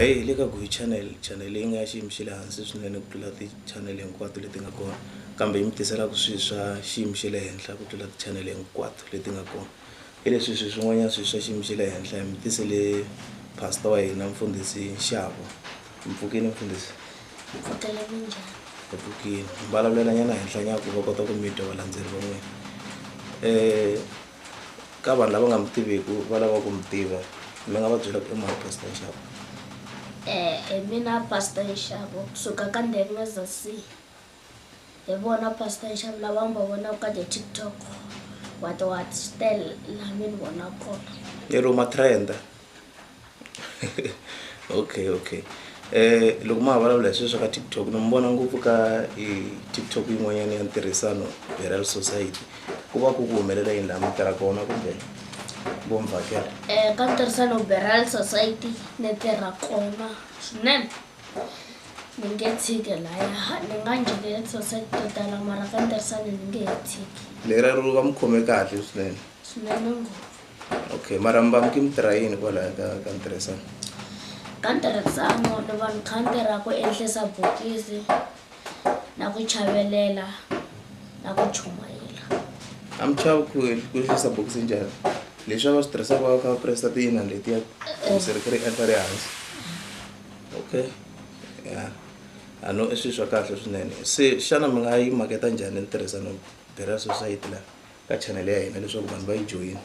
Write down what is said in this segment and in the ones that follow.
Hey, le ka Go channel leyi nga xiyimo xa le hansi swinene ku tlula ti-channel hinkwato leti nga kona kambe yi mi tiselaka swilo swa xiyimo xa le henhla ku tlula ti-channel hinkwato leti nga kona hi leswi swin'wanyana swilo swa xiyimo xa le henhla hi mi tisele pastor wa hina mfundhisi Nxavo. Mpfukile mfundhisi? Mpfukile minjhani? Mpfukile. Mbulavulela henhlanyana ku va kota ku mi twa valandzeri va n'wina. Ka vanhu lava nga mi tiveki va lava ku mi tiva mi nga va byela ku i mani pastor Nxavo? Mina Pastor Nxavo kusuka ka Ntirhisani. Hi vona Pastor Nxavo lava mi va vonaka ka TikTok. What still laha mi ni vona kona. Lero ma trenda. Okay. Loko ma vulavula hi swilo swa ka TikTok ni mi vona ngopfu ka TikTok yin'wanyana ya Ntirhisani Burial Society. Ku va ku humelela yini laha mi tirha kona kumbe vo mi vhakela? Ka Ntirhisani Burial Society ni tirha kona swinene. Ni nge tshiki lahaya ni nga nghenela society to tala mara ka Ntirhisani ni nge he tshiki. Lero va mi khome kahle swinene. Swinene ngopfu. Okay, mara mi va mi tirha yini kwalaya ka Ntirhisani? Ka Ntirhisani ni va ni kha ni tirha ku ehlisa bokisi na ku chavelela na ku chumayela. A mi chava ku ehlisa bokisi njhani? Leswi va swi tirhisaka ka presta tiyina letiya ku sirikiri endla ri hansi. Okay, ya I know i swilo swa kahle swinene. Se xana mi nga yi maketa njhani Ntirhisani Burial Society laha ka channel ya hina leswaku vanhu va yi joyina?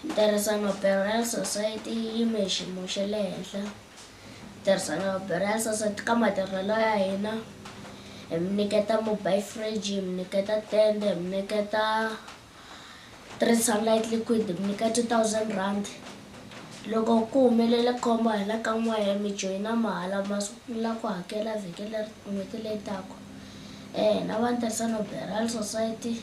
Ntirhisani Burial Society yi yime hi xiyimo xa le henhla. Ntirhisani Burial Society ka matirhelo ya hina hi mi nyiketa mobile fridge, hi mi nyiketa tende, hi mi nyiketa 3 sunlight liquid, hi mi nyika 2,000 rand. Loko ku humelele khombo hi la ka n'wehe mi joyina mahala ma sungula ku hakela vhiki leri n'hweti leyi taka. Na va Ntirhisani Burial Society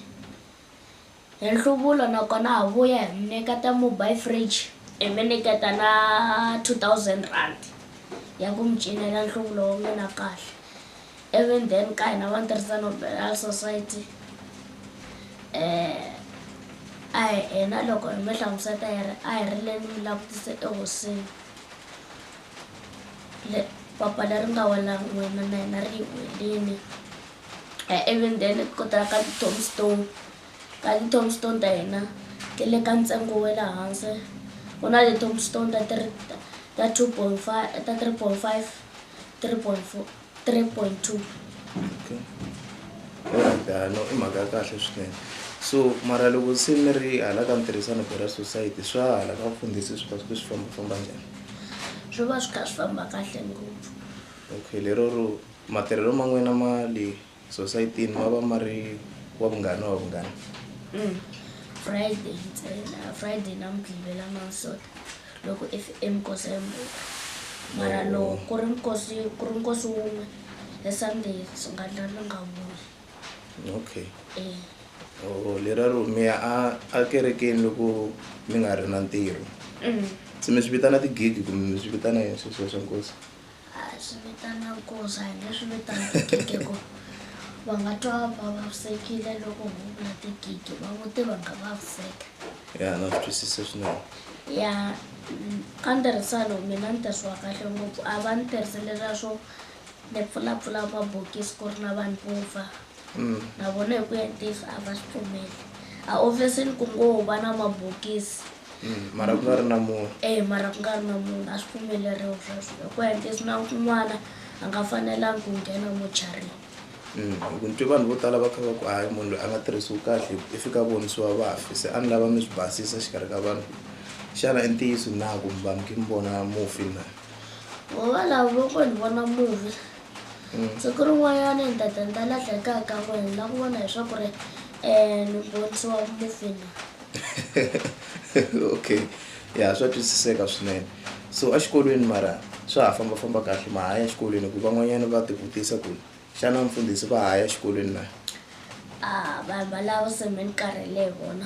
hi nhluvulo nakona ha vuya hi mi nyiketa mobile fridge, hi mi nyiketa na 2,000 rand ya ku mi cinela nhluvulo wa n'wina kahle. Even then ka hina va Ntirhisani Burial Society a hi hina loko hi mi hlamuseta a hi ri le ni mi langutise ehosini. Papa leri nga wela n'wina na hina ri hi welini. Even then ku ta ka ti-tombstone. Ka ti-tombstone ta hina ti le ka ntsengo wa le hansi. Ku na ti-tombstone ta 2.5 ta 3.5 3.4 3.2. Okay. No i mhaka ya kahle swinene. So mara loko se mi ri hala ka Ntirhisani Burial Society swa hala ka vufundhisi swi va swi famba njhani? Swi va swi kha swi famba kahle ngopfu. Okay, lero matirhelo ma n'wina ma le society ma va ma ri wa vungani wa vungani? Friday ntsena, Friday na Mugqivela na Sonto loko FM kosi mara loko ku ri nkosi wun'we hi Sunday swi nga nga vuyi. Okay. Lero mi ya a kerekeni loko mi nga ri na ntirho. Se mi swi vitana ti-gig kumbe mi swi vitana yini swilo swa nkosi? Swi vitana nkosi a hi nge swi vitana ti-gig ku va nga twa va vavisekile loko ho vula ti-gig va vuti va nga vaviseka. Ya na swi twisisa swinene. Ya ka Ntirhisani mina ni tirhisiwa kahle ngopfu a va ni tirhisile leswiya swo ni pfulapfula mabokisi ku ri na vanhu vo fa. Na vona hi ku ya ntiyiso a va swi pfumeli. A ofisini ku ngo va na mabokisi. Mara ku nga ri na munhu. Mara ku nga ri na munhu a swi pfumeleriwi sweswo. Hi ku ya ntiyiso na kun'wana a nga fanelangi ku nghena mocharini. Ku ni twe vanhu vo tala va kha va ku hayi munhu loyi a nga tirhisiwi kahle i fika vonisiwa vafi. Se a ni lava mi swi basisa xikarhi ka vanhu. Xana i ntiyiso na ku mi va mi vona mufi na? Lava loko ni vona muvi siku rin'wanyana ni ta lahleka ka n'wehe ni lava ku vona leswaku ri ni vonisiwa mufi na. Okay, ya swa twisiseka swinene. So exikolweni mara swa ha famba kahle ma haya exikolweni ku van'wanyana va ti vutisa ku xana mfundhisi va haya exikolweni na? Vanhu valavo se mi ni karhele hi vona.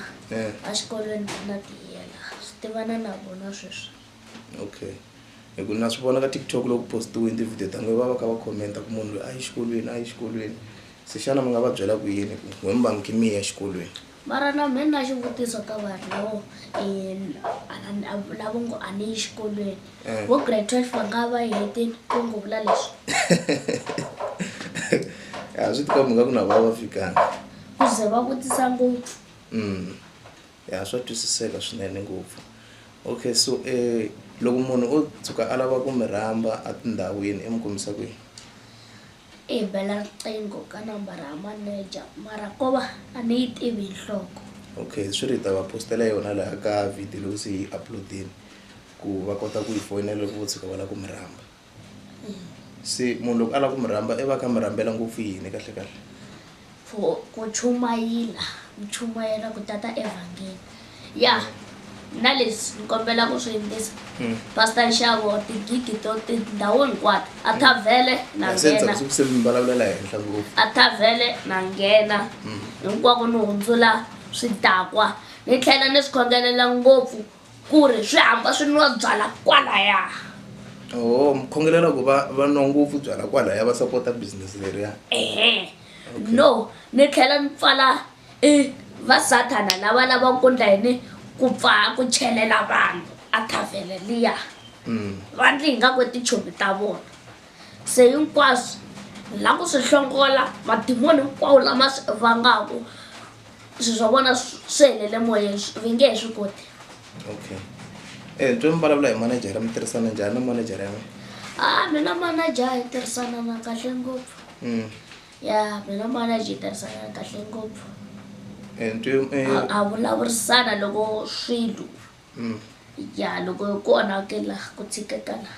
Exikolweni va na tiyela swi tivana na vona sweswo. Okay. Hi ku na swi vona ka TikTok loko postiwini ti-video ta n'wehe va kha va khomenta ku munhu loyi a yi xikolweni. Se xana mi nga va byela ku yini ku n'wehe mi va mi ya exikolweni? mara na mina xivutiso ka vanhu lavo ngo a ni xikolweni vo grade 12 va nga va hetini ku ngo vula leswi ya swi tikomba nga ku na va fikanga ku ze va vutisa ngopfu ya swa twisiseka swinene ngopfu. Okay, so loko munhu o tshuka a lava ku mi rhamba a tindhawini emikombisa kwihi? bela riqingho ka nambara ya manager mara ko va a ni yi tivi hi nhloko. Okay, swi ri ta va postela yona laha ka video loko se yi uploadini ku va kota ku yi fonela loko vo tshuka va lava ku mi rhamba. Se munhu loko a lava ku mi rhamba va ka mi rhambela ngopfu yini kahle kahle? For ku chumayela ku tata evhangeli ya na leswi ni kombela ku swi endlisa Pastor Nxavo tigigi to tindhawu hinkwato a ta vhele na nghena se mi vulavulela henhla ngopfu a ta vhele na nghena hinkwako ni hundzula swidakwa ni tlhela ni swi khongelela ngopfu ku ri swi hamba swi nwa byala kwalaya. mi khongelela ku va nwa ngopfu byala kwalaya va sapota business leriya? No, ni tlhela ni pfala va Sathana lava lava ku endla yini ku chelela vanhu a thavhele liya va ndli nga ku tichomi ta vona. Se hinkwaswo la ku swi hlongola madimoni hinkwawo lama swi vangaku swi swa vona swi helele moyeni vi nge he swi koti. Okay, ntwe mi vulavula hi manajara mi tirhisana njhani na manajara ya mina? Mina manager hi tirhisana na kahle ngopfu. Ya mina manager hi tirhisana kahle ngopfu. A vulavurisana loko swilo ya loko ku onhakela ku tshikekana.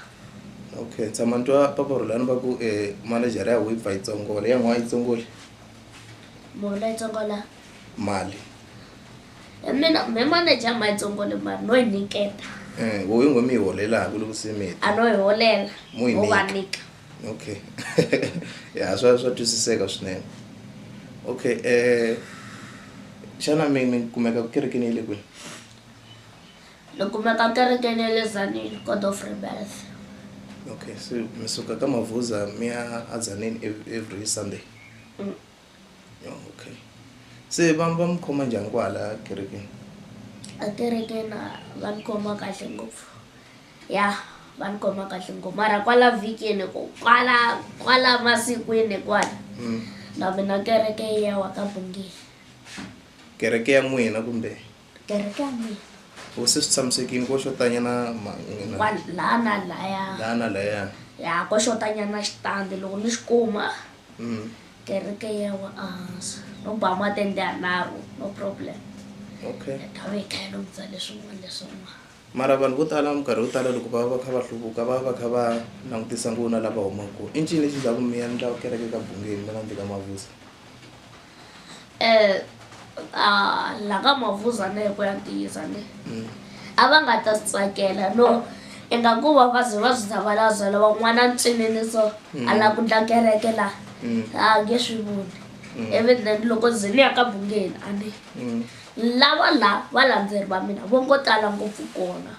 Okay, tshama ni twa paparulani va ku manajara ya webfa yi tsongola ya n'wana yi tsongole Munhu yi tsongola mali. mina me manager ma yi tsongole mali no yi nyiketa. Wo yi ngo mi yi holelaku loko se mi A no yi holela Mo yi wo va nyika. nyika. Okay. Ya swa twisiseka swinene. Okay, xana mi kumeka ku kerekeni yi le kwihi? Ni kumeka kerekeni ya le Tzaneen God of Rebirth. Okay, so mi suka ka Mavuza mi ya a Tzaneen every Sunday? Okay. Se va mi khoma njhani kwala kerekeni? A kerekeni va ni khoma kahle ngopfu. Ya va ni khoma kahle ngopfu mara kwala vhikini kwala masikwini kwala na mina kereke ya wa ka Bungeni. Kereke ya n'wina kumbe? Kereke ya mina. Wo se swi tshamisekini ko xotanyana Laha na laya. Ya ko xotanyana xitandi loko ni xi kuma. Kereke ya wa ahansi no ba matende yanharhu no problem. Okay. Ta ve kha no mtsale swin'wana. Mara vanhu vo tala minkarhi yo tala loko va kha va hluvuka va kha va langutisa nguna lava humaka. I ncini lexi endlaku mi endla kereke ka Bungeni mi nga ka Mavuza? La ka Mavuza ne ku ya tiyisa ne a va nga ta tsakela no ingaku va ze va swi zavalaza lava n'wana ntsinini so a la ku ndla kereke la a nge swi voni. Even then loko ze ni ya ka Bungeni a ni lava la valandzeri va mina vo ngo tala ngopfu kona.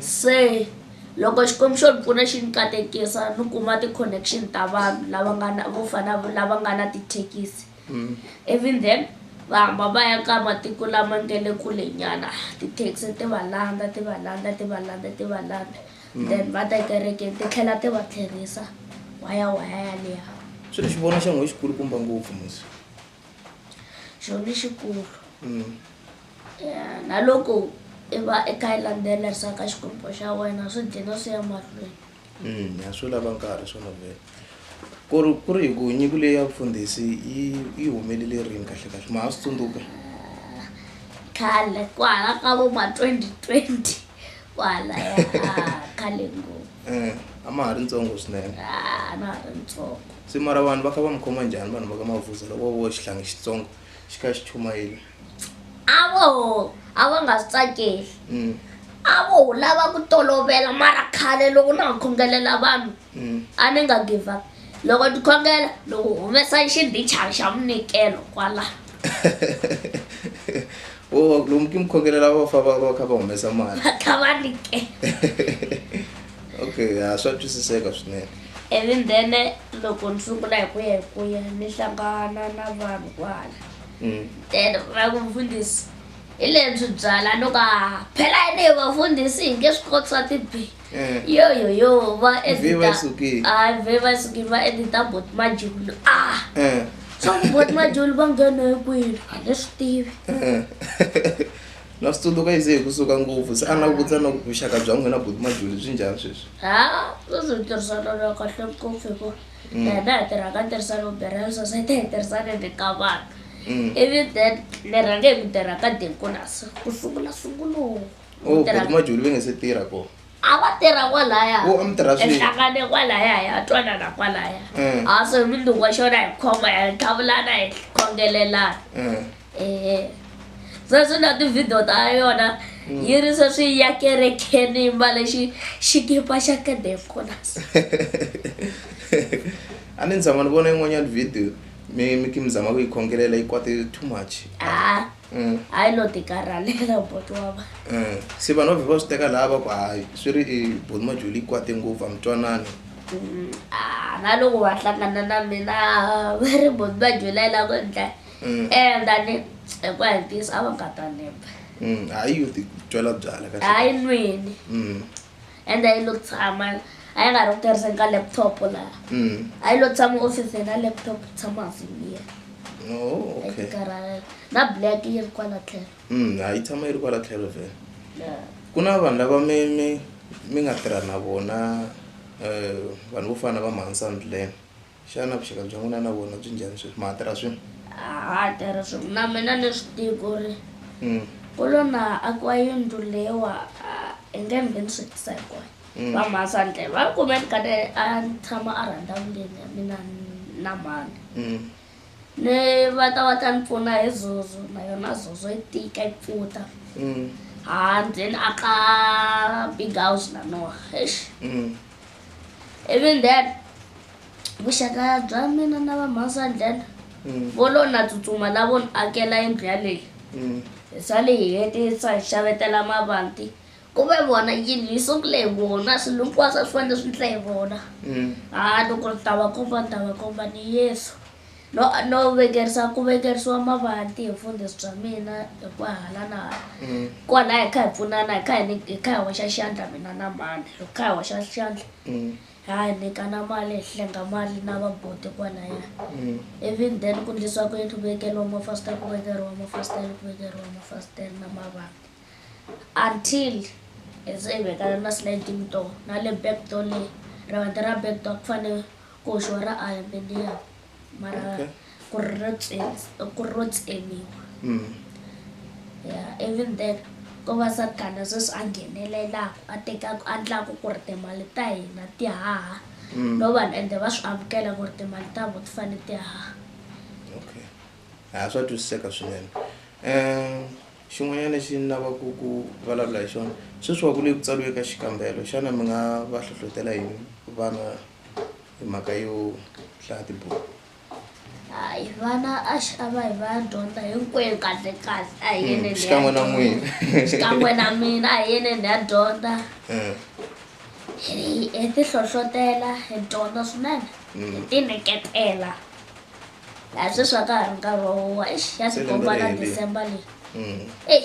Se loko xikwembu xo ni pfuna xi ni katekisa ni kuma ti-connection ta vanhu lava nga na vo fana lava nga na tithekisi. Even then va hamba va ya ka matiko lama nge le kulenyana tithekisi ti va landza then va ta kerekeni ti tlhela ti va tlherisa waya yaliya. Swi xi vona xa n'we xikulukumba ngopfu musi. Xona xikulu. Na loko i va i kha i landzelerisa ka xikwembu xa wena swi dlina swi ya mahlweni. Ya swi lava nkarhi swona vhele. Ku ri hi ku nyiko leyi ya vufundhisi yi humelele rini kahle kahle ma ha swi tsundzuka? Khale kwala ka vo ma 2020 kwala ya khale ngopfu. A ma ha ri ntsongo swinene. Na ha ri ntsongo. Se mara vanhu va kha va mi khoma njhani vanhu va ka Mavuza loko vo xihlangi xitsongo xi kha xi chumayile? A va nga swi tsakeli. A vo lava ku tolovela mara khale loko na khongelela vanhu a ni nga give up. Loko ti khongela loko humesa xindichana xa munikelo kwala. Lomu ki mi khongelela va kha va humesa mali. Va kha va nikela. Okay, ya swa twisiseka swinene. Even then loko ni sungula hi ku ya ni hlangana na vanhu kwala then vakufundisi hi lebyi byala no ka phela ni vafundisi hi nge swi koti swa tibi yo va edita vhe va sukile va edita bot majulu swa ku bot majulu va nghena hi kwini a ni swi tivi na swi tsundzuka hi ze hi kusuka ngopfu se a na vutisa na vuxaka bya n'wina bot majulu byi njhani sweswi sweswi tirhisana na kahle ngopfu hikuva hina hi tirha ka ntirhisano burial society hi tirhisane ni ka vanhu ivi then ni rhange hi ku tirha ka Dinkunas ku sungula bot majulu va nge se tirha kona a va tirha kwalaya mi tirha swin'we hlangane kwalaya hi ya twanana kwalaya so hi munduku wa xona hi khoma hi tlhavulana hi khongelelana sweswi na tivhidiyo ta yona yi ri sweswi ya kerekeni mbale xikipa xa ka Dinkunas a ni tshama ni vona yin'wanyana video mi ki mi zama ku yi khongelela yi kwate too much a yi lo tikarhalela boto wa va se vanhu va vhe va swi teka laha va ku hayi swi ri bot majulu yi kwate ngopfu a mi twanani na loko va hlangana na mina va ri bot majulu a yi lava ku endla endani hi ku hetisa a va nga ta nemba hayi yo ti twela byala a yi nwini ende a yi lo tshama a yi nga ri ku tirhiseni ka laptop laha a yi lo tshama ofisini na laptop tshama hansi liya okay na black yi ri kwala tlhelo hayi tshama yi ri kwala tlhelo vhele ku na vanhu lava mi nga tirha na vona vanhu vo fana na va Mansandlane xana vuxaka bya n'wina na vona byi njhani sweswi ma tirha swin'we tirha swin'we na mina ni swi tivi ku ri ku lo na akiwa yindlu leyiwa hi nge mi ni swi tisa hinkwayo va Mansandlane va ri kumeni kade a tshama a rhandavuleni ya mina na mani ni va ta ni pfuna hi Zozo na yona Zozo yi tika yi pfuta ndzeni a ka big house na noha even then vuxaka bya mina na va Mansandlane vo lo na tsutsuma na vo ni akela yindlu yaleyi hi sale hi hetisa hi xavetela mavanti ku ve vona yindlu yi sungule hi vona swilo hinkwaswo a swi fanele swi endla hi vona loko ni ta va komba ni Yesu no vekerisa ku vekerisiwa mavanti hi mfundhisi bya mina hi ku hala na hala kwala hi kha hi pfunana hi kha hi hoxa xandla mina na mani hi kha hi hoxa xandla hi nyikana mali hi hlenga mali na vaboti kwalaya even then ku ndlisiwa ku yini ku vekeriwa mafasitele ku vekeriwa mafasitele na mavanti until se hi vekana na sliding door na le back door leyi rivanti ra back door ku fanele ku hoxiwa ra aluminium mara ku ri ro tsemiwa even then ko va Satana sweswi a nghenelelaka a tekaka a endlaka ku ri timali ta hina ti haha no vanhu ende va swi amukela ku ri timali ta vo ti fanele ti haha swa twisiseka swinene xin'wanyana lexi ni lavaka ku vulavula hi xona sweswi wa ku le ku tsariwe ka xikambelo xana mi nga va hlohlotela hi vana hi mhaka yo hlaya tibuku hi vana a xava hi va dyondza hinkwenu kahle a hi yeneni xikan'we na n'wina xikan'we na mina a hi yeneni ya dyondza hi ti hlohlotela hi dyondza swinene hi ti nyiketela laha sweswi a ka ha ri nkarhi wa ya tikomba na December leyi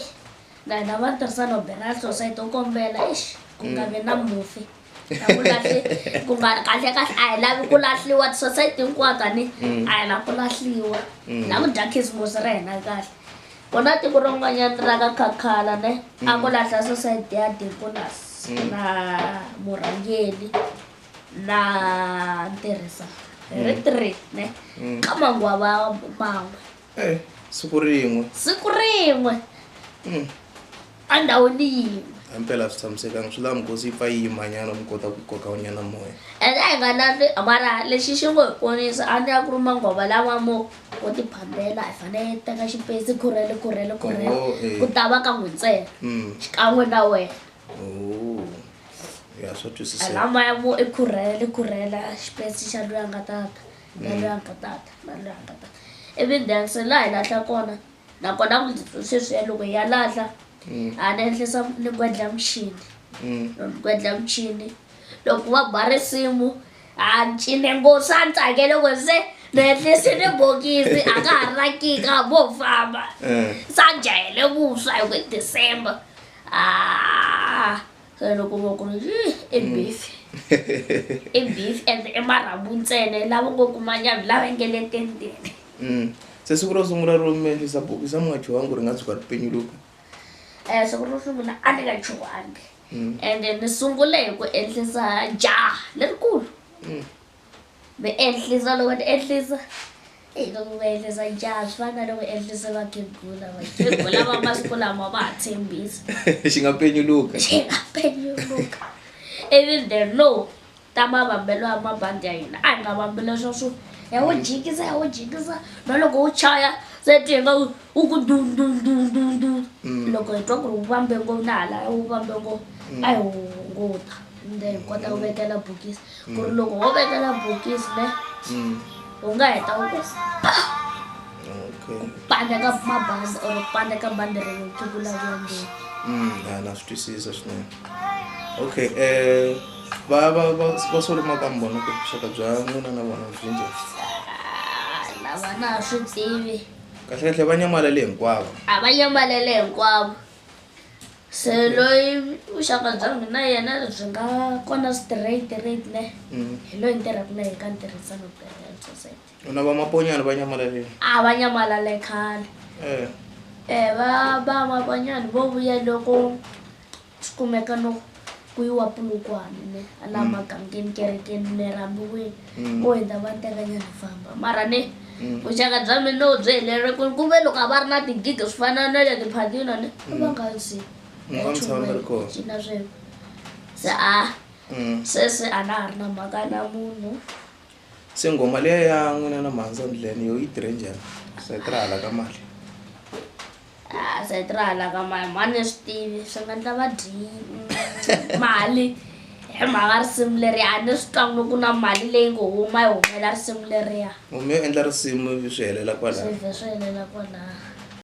na hina va ntirhisano burial society wo kombela ku nga vi na mufi ku nga ri kahle a hi lavi ku lahliwa tisosayiti hinkwato a hi lavi ku lahliwa la ku dya khisimusi ra hina kahle ku na tiko rin'wanyana ra ka Khakhala ne a ku lahla society ya Dinkunas na murhangeri na Ntirhisani hi ri 3 ne ka manguva man'we siku rin'we a ndhawini yin'we impela swi tshamisekanga swi lava mikosi yi pfa yi yimanyana mi kota ku koka unyana moya ende a hi nga na mara lexi xi ngo hi ponisa a ni ya ku ri manguva lama mo wo ti phambela hi fanele hi teka xipesi khurhele ku ta va ka n'wi ntsena xikan'we na wena ya swa twisiseka lamaya mo i khurhela xipesi xa loyi a nga tata na loyi a nga tata ivi then se laha hi lahla kona nakona sweswi loko hi ya lahla a ni endlisa ni gwedla muchini loko va ba risimu a ncine ngopfu a ni tsakele ku se Nehlisile bokisi aka ha ri na nkingha vo famba sa jahele vuswa hi ku December se loko vo ku ri i beef and i marhambu ntsena lava ngo kuma nyama lava nge le tendeni se siku ro sungula ro mi endlisa bokisi a mi nga chuhangi ri nga tshuka ri penyuluka siku ro sungula a ni nga chuhangi and ni sungule hi ku endlisa jaha lerikulu mi endlisa loko ni endlisa loko va endlisa jaha swi fana na loko endlisa vakhegula va masiku lama va ha tshembisa xi nga penyuluka even then no ta mavambelo ya mabandi ya hina a hi nga vambelo swo ya wo jikisa na loko u chaya se tinga u ku dun loko hi twa ku ri u vambe ngopfu na hala u vambe ngopfu a hi hunguta then hi kota ku vekela bokisi ku ri loko wo vekela bokisi ne u nga heta u ku pandza ka mabandi or pandza ka bandi rin'we khegula vumbirhi na swi twisisa swinene okay va solo makambo no ku vuxaka bya n'wina na vona byi njhani lava na ha swi tivi kahlekahle va nyamalele hinkwavo a va nyamalele hinkwavo se loyi vuxaka bya mina yena byi nga kona straight ne hi loyi ni tirhaka na hi ka Ntirhisani Burial Society na va maponyana va nyamalele a va nyamalale khale va maponyana vo vuya loko swi kumeka no ku yiwa Polokwane ne ala magangeni kerekeni ni rambiwile vo hindza va tekanyana famba mara ne vuxaka bya mina no byi helere ku ve loko a va ri na tigigi swi fana na le tiphatini ne va nga zi cina sweswo se se a na ha ri na mhaka na munhu se ngoma leya ya n'wina na Mhandza Ndlele yo yi tirhe njhani se tirha hala ka mali se tirha hala ka mali mani swi tivi swi nga endla va dyi mali hi mhaka risimu leriya a ni swi twangi ku na mali leyi ngo huma yi humela risimu leriya mi yo endla risimu swi helela kwalaha swi helela kwalaha